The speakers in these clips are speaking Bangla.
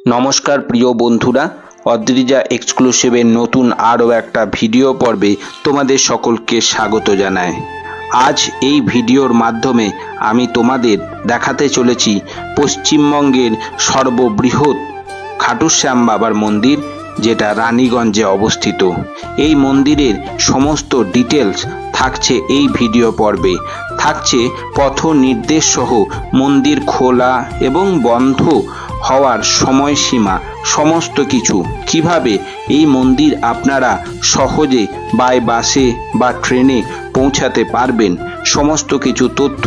নমস্কার প্রিয় বন্ধুরা, অদ্রিজা এক্সক্লুসিভের নতুন আরও একটা ভিডিও পর্বে তোমাদের সকলকে স্বাগত জানাই। আজ এই ভিডিওর মাধ্যমে আমি তোমাদের দেখাতে চলেছি পশ্চিমবঙ্গের সর্ববৃহৎ খাটুশ্যাম বাবার মন্দির, যেটা রানীগঞ্জে অবস্থিত। এই মন্দিরের সমস্ত ডিটেলস থাকছে এই ভিডিও পর্বে। থাকছে পথ নির্দেশ সহ মন্দির খোলা এবং বন্ধ হওয়ার সময়সীমা, সমস্ত কিছু, কিভাবে এই মন্দির আপনারা সহজে বাই বাসে বা ট্রেনে পৌঁছাতে পারবেন, সমস্ত কিছু তথ্য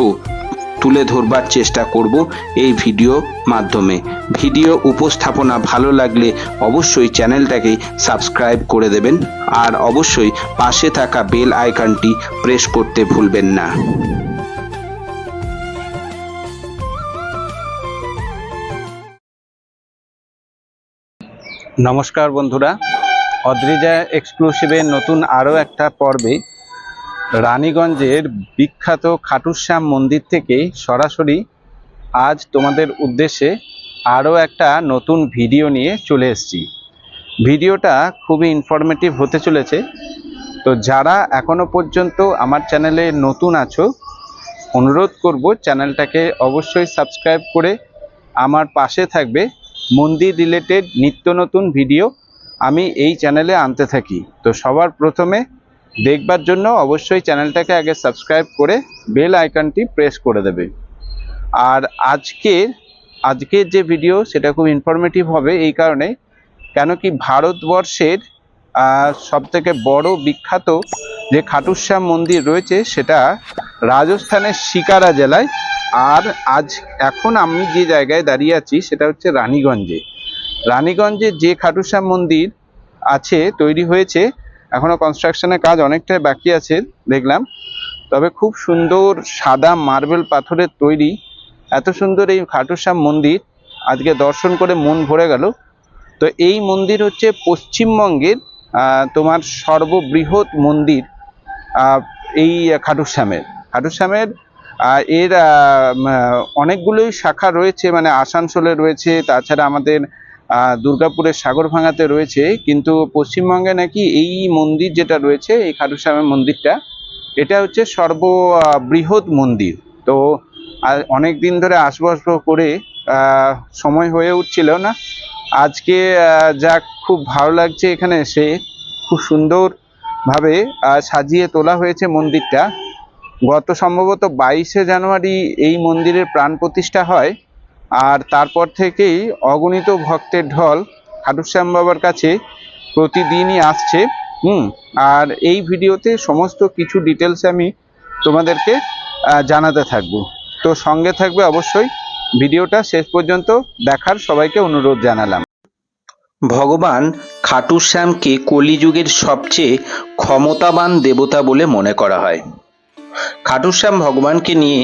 তুলে ধরবার চেষ্টা করব এই ভিডিও মাধ্যমে। ভিডিও উপস্থাপনা ভালো লাগলে অবশ্যই চ্যানেলটাকে সাবস্ক্রাইব করে দেবেন, আর অবশ্যই পাশে থাকা বেল আইকনটি প্রেস করতে ভুলবেন না। নমস্কার বন্ধুরা, অদ্রিজা এক্সক্লুসিভের নতুন আরও একটা পর্বে রানীগঞ্জের বিখ্যাত খাটুশ্যাম মন্দির থেকে সরাসরি আজ তোমাদের উদ্দেশ্যে আরও একটা নতুন ভিডিও নিয়ে চলে এসেছি। ভিডিওটা খুবই ইনফরমেটিভ হতে চলেছে। তো যারা এখনো পর্যন্ত আমার চ্যানেলে নতুন আছো, অনুরোধ করব চ্যানেলটাকে অবশ্যই সাবস্ক্রাইব করে আমার পাশে থাকবে। মন্দির রিলেটেড নিত্য নতুন ভিডিও আমি এই চ্যানেলে আনতে থাকি। তো সবার প্রথমে দেখবার জন্য অবশ্যই চ্যানেলটাকে আগে সাবস্ক্রাইব করে বেল আইকনটি প্রেস করে দেবে। আর আজকের যে ভিডিও সেটা খুব ইনফরমেটিভ হবে এই কারণে, কেন কি ভারতবর্ষের সবথেকে বড় বিখ্যাত যে খাটুশ্যাম মন্দির রয়েছে সেটা রাজস্থানের সিকারা জেলায়। আর এখন আমি যে জায়গায় দাঁড়িয়ে আছি সেটা হচ্ছে রানীগঞ্জে যে খাটুশ্যাম মন্দির আছে, তৈরি হয়েছে, এখনো কনস্ট্রাকশনের কাজ অনেকটাই বাকি আছে দেখলাম। তবে খুব সুন্দর সাদা মার্বেল পাথরের তৈরি এত সুন্দর এই খাটুশ্যাম মন্দির, আজকে দর্শন করে মন ভরে গেল। তো এই মন্দির হচ্ছে পশ্চিমবঙ্গের তোমার সর্ববৃহৎ মন্দির। এই খাটুশ্যামের এর অনেকগুলোই শাখা রয়েছে, মানে আসানসোলে রয়েছে, তাছাড়া আমাদের দুর্গাপুরের সাগরভাঙাতে রয়েছে। কিন্তু পশ্চিমবঙ্গে নাকি এই মন্দির যেটা রয়েছে, এই খাটুশ্যামের মন্দিরটা, এটা হচ্ছে সর্ববৃহৎ মন্দির। তো অনেক দিন ধরে আসবো করে সময় হয়ে উঠছিল না। আজকে যা খুব ভালো লাগছে, এখানে এসে খুব সুন্দরভাবে সাজিয়ে তোলা হয়েছে মন্দিরটা। গত সম্ভবত 22শে জানুয়ারি এই মন্দিরের প্রাণ প্রতিষ্ঠা হয়, আর তারপর থেকেই অগণিত ভক্তের ঢল খাটুশ্যাম বাবার কাছে প্রতিদিনই আসছে। আর এই ভিডিওতে সমস্ত কিছু ডিটেলস আমি তোমাদেরকে জানাতে থাকবো। তো সঙ্গে থাকবে অবশ্যই, ভিডিওটা শেষ পর্যন্ত দেখার সবাইকে অনুরোধ জানালাম। ভগবান খাটুশ্যামকে কলিযুগের সবচেয়ে ক্ষমতাবান দেবতা বলে মনে করা হয়। খাটুশ্যাম ভগবানকে নিয়ে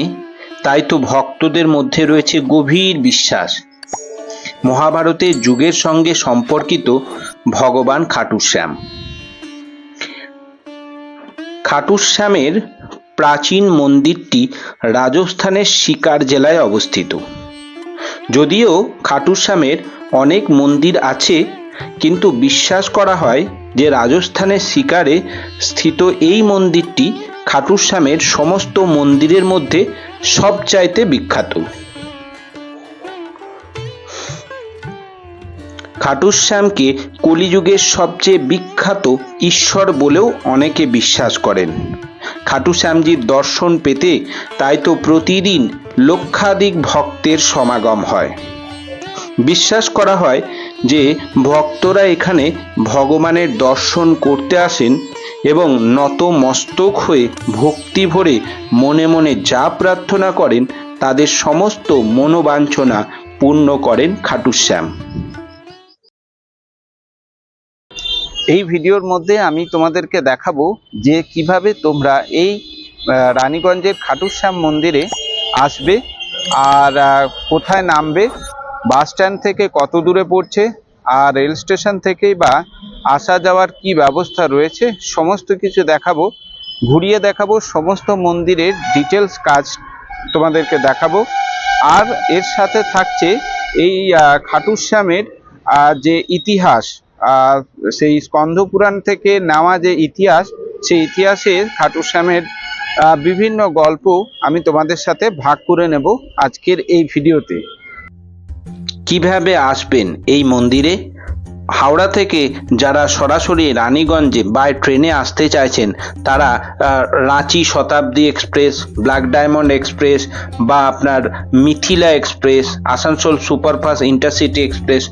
তাই তো ভক্তদের মধ্যে রয়েছে গভীর বিশ্বাস। মহাভারতের যুগের সঙ্গে সম্পর্কিত ভগবান খাটুশ্যামের প্রাচীন মন্দিরটি রাজস্থানের সিকার জেলায় অবস্থিত। যদিও খাটুশ্যামের অনেক মন্দির আছে, কিন্তু বিশ্বাস করা হয় যে রাজস্থানের সিকারে স্থিত এই মন্দিরটি খাটুশ্যামের সমস্ত মন্দিরের মধ্যে সবচাইতে বিখ্যাত। খাটুশ্যামকে কলিযুগের সবচেয়ে বিখ্যাত ঈশ্বর বলেও অনেকে বিশ্বাস করেন। খাটুশ্যামজির দর্শন পেতে তাই তো প্রতিদিন লক্ষাধিক ভক্তের সমাগম হয়। বিশ্বাস করা হয় যে ভক্তরা এখানে ভগবানের দর্শন করতে আসেন এবং নত মস্তক হয়ে ভক্তি ভরে মনে মনে যা প্রার্থনা করেন তাদের সমস্ত মনোবাঞ্ছনা পূর্ণ করেন খাটুশ্যাম। এই ভিডিওর মধ্যে আমি তোমাদেরকে দেখাবো যে কিভাবে তোমরা এই রানীগঞ্জের খাটুশ্যাম মন্দিরে আসবে, আর কোথায় নামবে, বাস স্ট্যান্ড থেকে কত দূরে পড়ছে, আর রেল স্টেশন থেকেই বা আসা যাওয়ার কি ব্যবস্থা রয়েছে, সমস্ত কিছু দেখাবো, ঘুরিয়ে দেখাবো, সমস্ত মন্দিরের ডিটেলস কাজ তোমাদেরকে দেখাবো। আর এর সাথে থাকছে এই খাটুশ্যামের যে ইতিহাস, সেই স্কন্দ পুরাণ থেকে নেওয়া যে ইতিহাস, সেই ইতিহাসের খাটু শ্যামের বিভিন্ন গল্প আমি তোমাদের সাথে ভাগ করে নেব আজকের এই ভিডিওতে। কিভাবে আসবেন এই মন্দিরে? হাওড়া থেকে যারা সরাসরি রানীগঞ্জে বাই ট্রেনে আসতে চাইছেন তারা রাঁচি শতাব্দী এক্সপ্রেস, ব্ল্যাক ডায়মন্ড এক্সপ্রেস বা আপনার Mithila express, Asansol superfast intercity express,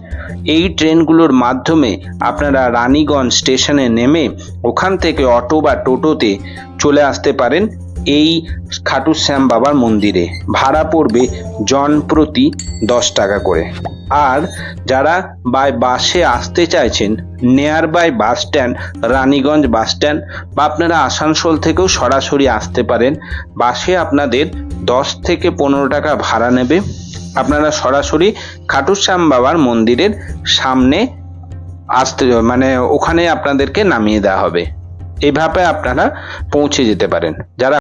এই ট্রেনগুলোর মাধ্যমে আপনারা রানীগঞ্জ স্টেশনে নেমে ওখান থেকে অটো বা টোটোতে চলে আসতে পারেন এই খাটু শ্যাম বাবার মন্দিরে। ভাড়া পড়বে জন প্রতি 10 টাকা করে। আর যারা বাই বাসে আসতে চাইছেন, near by bus stand, Raniganj bus stand বা আপনারা আসানসোল থেকেও সরাসরি আসতে পারেন, বাসে আপনাদের 10 থেকে 15 টাকা ভাড়া নেবে। আপনারা সরাসরি খাটু শ্যাম বাবার মন্দিরের সামনে আসতে, মানে ওখানে আপনাদেরকে নামিয়ে দেওয়া হবে। এইভাবে আপনারা পৌঁছে যেতে পারেন। যারা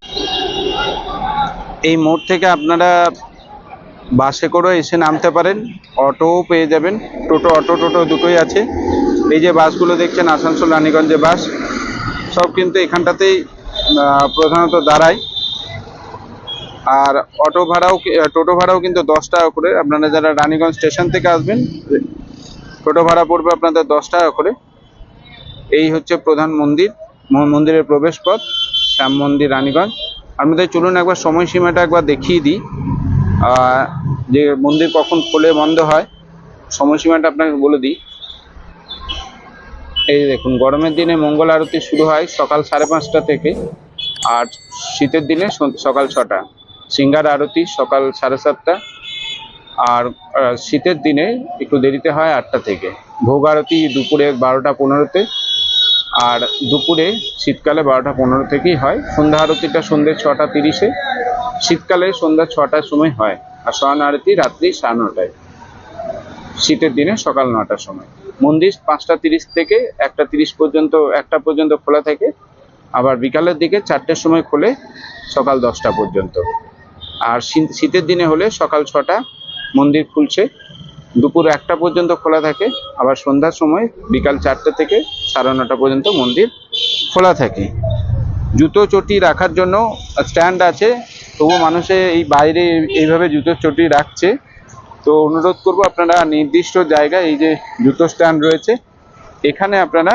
এই মোড় থেকে আপনারা বাসে করে এসে নামতে পারেন, অটোও পেয়ে যাবেন, অটো টোটো দুটোই আছে। এই যে বাসগুলো দেখছেন আসানসোল রানীগঞ্জে বাস, সব কিন্তু এখানটাতেই প্রধানত দাঁড়ায়। আর টোটো ভাড়াও কিন্তু 10 টাকা করে। আপনারা যারা রানীগঞ্জ স্টেশন থেকে আসবেন, টোটো ভাড়া পড়বে আপনাদের 10 টাকা করে। এই হচ্ছে প্রধান মন্দির, মন্দিরের প্রবেশ পথ, শ্যাম মন্দির রানীগঞ্জ। আপনাদের চলুন একবার সময়সীমাটা একবার দেখিয়ে দিই, যে মন্দির কখন খোলে বন্ধ হয়, সময়সীমাটা আপনাকে বলে দিই। এই দেখুন, গরমের দিনে মঙ্গল আরতি শুরু হয় সকাল 5:30 থেকে, আর শীতের দিনে সকাল 6টা। সিঙ্গার আরতি সকাল 7:30, আর শীতের দিনে একটু দেরিতে হয় 8টা থেকে। ভোগ আরতি দুপুরে 12:15-তে, আর দুপুরে শীতকালে 12:15 থেকেই হয়। সন্ধ্যা আরতিটা সন্ধ্যে 6:30-এ, শীতকালে সন্ধ্যা 6টার সময় হয়। আর শয়ন আরতি রাত্রি 9:30টায়, শীতের দিনে সকাল 9টার সময়। মন্দির 5:30 থেকে 1:30 পর্যন্ত, 1টা পর্যন্ত খোলা থাকে। আবার বিকালের দিকে 4টের সময় খোলে সকাল 10টা পর্যন্ত। আর শীতের দিনে হলে সকাল 6টা মন্দির খুলছে, দুপুর 1টা পর্যন্ত খোলা থাকে। আবার সন্ধ্যার সময় বিকাল 4টে থেকে 9:30 পর্যন্ত মন্দির খোলা থাকে। জুতো চটি রাখার জন্য স্ট্যান্ড আছে, তবু মানুষে এই বাইরে এইভাবে জুতো চটি রাখছে। তো অনুরোধ করব আপনারা নির্দিষ্ট জায়গায় এই যে জুতো স্ট্যান্ড রয়েছে, এখানে আপনারা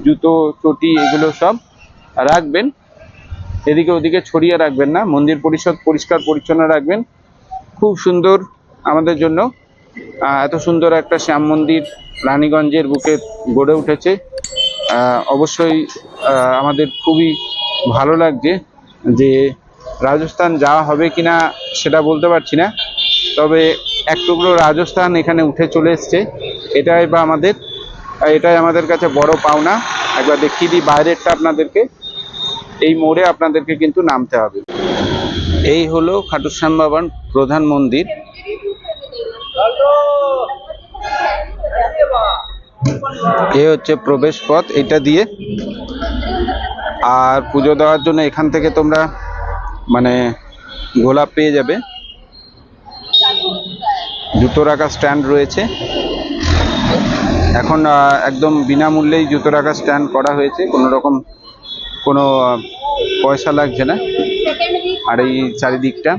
জুতো চটি এগুলো সব রাখবেন। এদিকে ওদিকে ছড়িয়ে রাখবেন না। মন্দির পরিষদ পরিষ্কার পরিচ্ছন্ন রাখবেন। খুব সুন্দর আমাদের জন্য এত সুন্দর একটা শ্যাম মন্দির রানীগঞ্জের বুকে গড়ে উঠেছে। অবশ্যই আমাদের খুবই ভালো লাগছে। যে রাজস্থান যাওয়া হবে কিনা সেটা বলতে পারছি না, তবে এক টুকরো রাজস্থান এখানে উঠে চলে এসছে। এটাই আমাদের কাছে বড় পাওনা। একবার দেখিয়ে দিই বাইরেরটা আপনাদেরকে। এই মোড়ে আপনাদেরকে কিন্তু নামতে হবে। এই হলো খাটু শ্যাম বাবার প্রধান মন্দির। এ হচ্ছে প্রবেশ পথ, এটা দিয়ে। আর পুজো দেওয়ার জন্য এখান থেকে তোমরা মানে গোলাপ পেয়ে যাবে। জুতো রাখার স্ট্যান্ড রয়েছে। এখন একদম বিনামূল্যেই জুতো রাখার স্ট্যান্ড করা হয়েছে, কোনো পয়সা লাগছে না। আর এই চারিদিকটা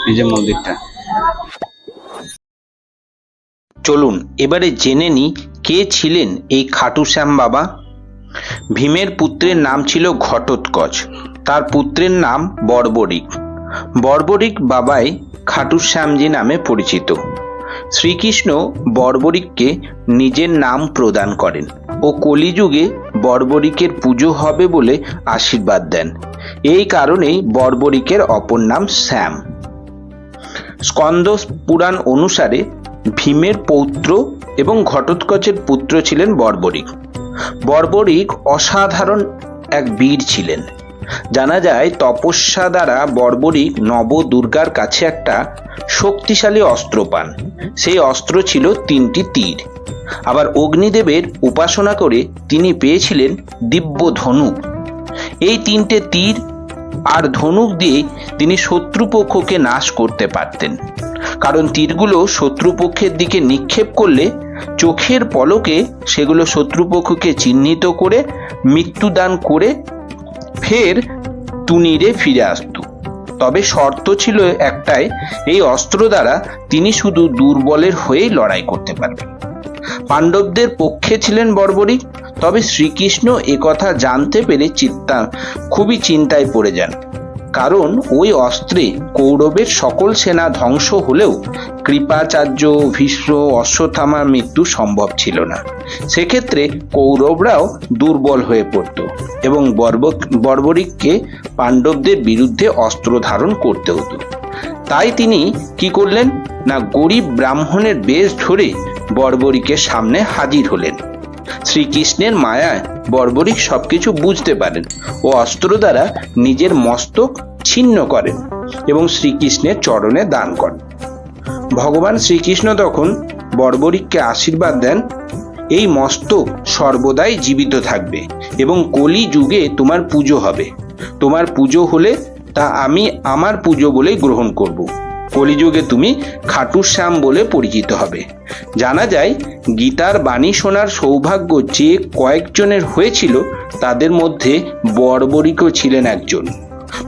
এই যে মন্দিরটা। চলুন এবারে জেনে নিই কে ছিলেন এই খাটু শ্যাম বাবা। ভীমের পুত্রের নাম ছিল ঘটোৎকচ, তার পুত্রের নাম বর্বরিক। বর্বরিক বাবাই খাটু শ্যামজি নামে পরিচিত। শ্রীকৃষ্ণ বর্বরিককে নিজের নাম প্রদান করেন ও কলিযুগে বর্বরিকের পুজো হবে বলে আশীর্বাদ দেন। এই কারণেই বর্বরিকের অপর নাম শ্যাম। স্কন্দ পুরাণ অনুসারে ভীমের পৌত্র এবং ঘটোৎকচের পুত্র ছিলেন বর্বরিক। বর্বরিক অসাধারণ এক বীর ছিলেন। জানা যায় তপস্যা দ্বারা বর্বরিক নবদুর্গার কাছে একটা শক্তিশালী অস্ত্র পান। সেই অস্ত্র ছিল 3টি তীর। আবার অগ্নিদেবের উপাসনা করে তিনি পেয়েছিলেন দিব্য ধনুক। এই 3টে তীর আর ধনুক দিয়ে তিনি শত্রুপক্ষকে নাশ করতে পারতেন, কারণ তীরগুলো শত্রুপক্ষের দিকে নিক্ষেপ করলে চোখের পলকে সেগুলো শত্রুপক্ষকে চিহ্নিত করে মৃত্যুদান করে ফের তুনিরে ফিরে আসত। তবে শর্ত ছিল একটাই, এই অস্ত্র দ্বারা তিনি শুধু দুর্বলের হয়েই লড়াই করতে পারবেন। পাণ্ডবদের পক্ষে ছিলেন বর্বরিক, তবে শ্রীকৃষ্ণ একথা জানতে পেরে খুবই চিন্তায় পড়ে যান, কারণ ওই অস্ত্রে কৌরবের সকল সেনা ধ্বংস হলেও কৃপাচার্য, ভীষ্ম, অশ্বত্থামার মৃত্যু সম্ভব ছিল না। সেক্ষেত্রে কৌরবরাও দুর্বল হয়ে পড়ত এবং বর্বরিককে পাণ্ডবদের বিরুদ্ধে অস্ত্র ধারণ করতে হতো। তাই তিনি কি করলেন না, গরিব ব্রাহ্মণের বেশ ধরে বর্বরিকের সামনে হাজির হলেন। শ্রীকৃষ্ণের মায়ায় বর্বরিক সবকিছু বুঝতে পারেন ও অস্ত্র দ্বারা নিজের মস্তক ছিন্ন করেন এবং শ্রীকৃষ্ণের চরণে দান করেন। ভগবান শ্রীকৃষ্ণ তখন বর্বরিককে আশীর্বাদ দেন, এই মস্তক সর্বদাই জীবিত থাকবে এবং কলি যুগে তোমার পুজো হবে। তোমার পুজো হলে তা আমি আমার পুজো বলেই গ্রহণ করব। কলিযুগে তুমি খাটুশ্যাম বলে পরিচিত হবে। জানা যায় গীতার বাণী শোনার সৌভাগ্য যে কয়েকজনের হয়েছিল তাদের মধ্যে বর্বরিকও ছিলেন একজন।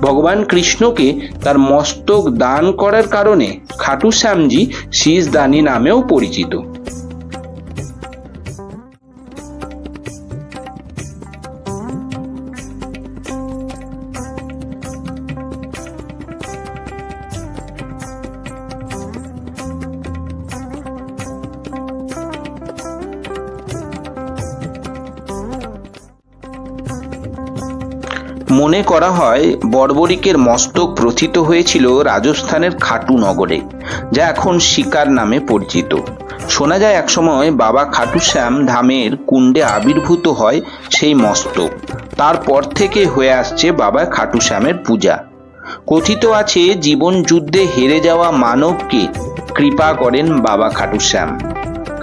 ভগবান কৃষ্ণকে তার মস্তক দান করার কারণে খাটুশ্যামজি শীষদানি নামেও পরিচিত। মনে করা হয় বর্বরিকের মস্তক প্রথিত হয়েছিল রাজস্থানের খাটু নগরে, যা এখন শিকার নামে পরিচিত। শোনা যায় একসময় বাবা খাটুশ্যাম ধামের কুণ্ডে আবির্ভূত হয় সেই মস্তক। তারপর থেকে হয়ে আসছে বাবা খাটুশ্যামের পূজা। কথিত আছে জীবন যুদ্ধে হেরে যাওয়া মানবকে কৃপা করেন বাবা খাটুশ্যাম,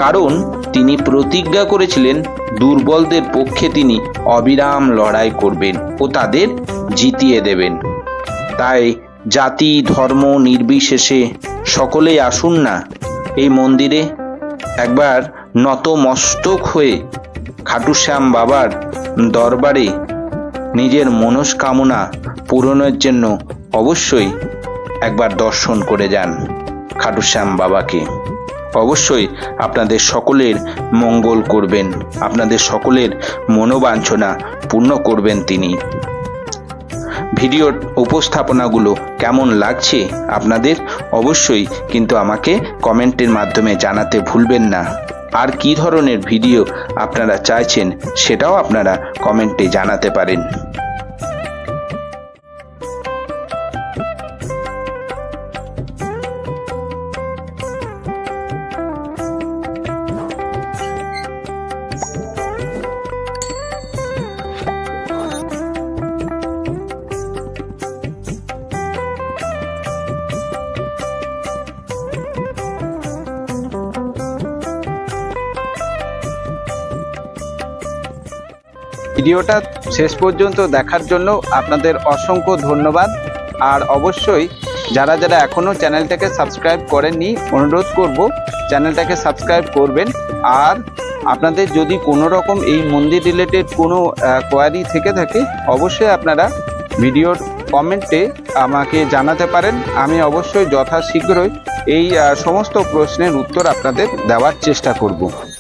কারণ তিনি প্রতিজ্ঞা করেছিলেন দুর্বলদের পক্ষে তিনি অবিরাম লড়াই করবেন ও তাদের জিতিয়ে দেবেন। তাই জাতি ধর্ম নির্বিশেষে সকলেই আসুন না এই মন্দিরে, একবার নতমস্তক হয়ে খাটুশ্যাম বাবার দরবারে নিজের মনস্কামনা পূরণের জন্য অবশ্যই একবার দর্শন করে যান খাটুশ্যাম বাবাকে। অবশ্যই আপনাদের সকলের মঙ্গল করবেন, আপনাদের সকলের মনোবাঞ্ছনা পূর্ণ করবেন তিনি। ভিডিওর উপস্থাপনাগুলো কেমন লাগছে আপনাদের অবশ্যই কিন্তু আমাকে কমেন্টের মাধ্যমে জানাতে ভুলবেন না। আর কি ধরনের ভিডিও আপনারা চাইছেন সেটাও আপনারা কমেন্টে জানাতে পারেন। ভিডিওটা শেষ পর্যন্ত দেখার জন্য আপনাদের অসংখ্য ধন্যবাদ। আর অবশ্যই যারা যারা এখনও চ্যানেলটাকে সাবস্ক্রাইব করেননি, অনুরোধ করব চ্যানেলটাকে সাবস্ক্রাইব করবেন। আর আপনাদের যদি কোনো রকম এই মন্দির রিলেটেড কোনো কোয়ারি থেকে থাকে অবশ্যই আপনারা ভিডিওর কমেন্টে আমাকে জানাতে পারেন। আমি অবশ্যই যথাশীঘ্রই এই সমস্ত প্রশ্নের উত্তর আপনাদের দেওয়ার চেষ্টা করব।